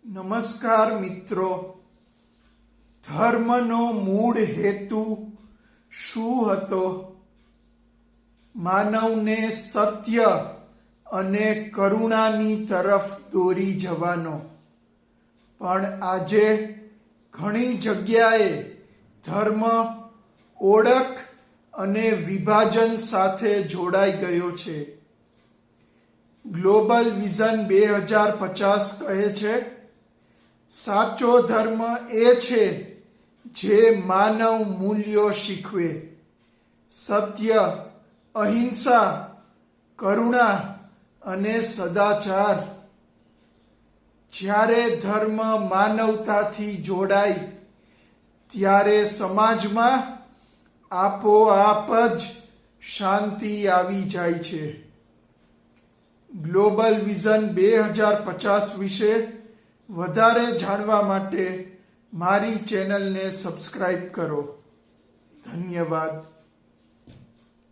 નમસ્કાર મિત્રો, ધર્મનો મૂળ હેતુ શું હતો? માનવને સત્ય અને કરુણાની તરફ દોરી જવાનો. પણ આજે ઘણી જગ્યાએ ધર્મ ઓળખ અને વિભાજન સાથે જોડાઈ ગયો છે. ગ્લોબલ વિઝન 2050 કહે છે, સાચો ધર્મ એ છે જે માનવ મૂલ્યો શીખવે, સત્ય, અહિંસા, કરુણા અને સદાચાર. જ્યારે ધર્મ માનવતાથી જોડાય ત્યારે સમાજમાં આપોઆપ જ શાંતિ આવી જાય છે. ગ્લોબલ વિઝન 2050 વિશે વધારે જાણવા માટે મારી ચેનલને સબસ્ક્રાઇબ કરો. ધન્યવાદ.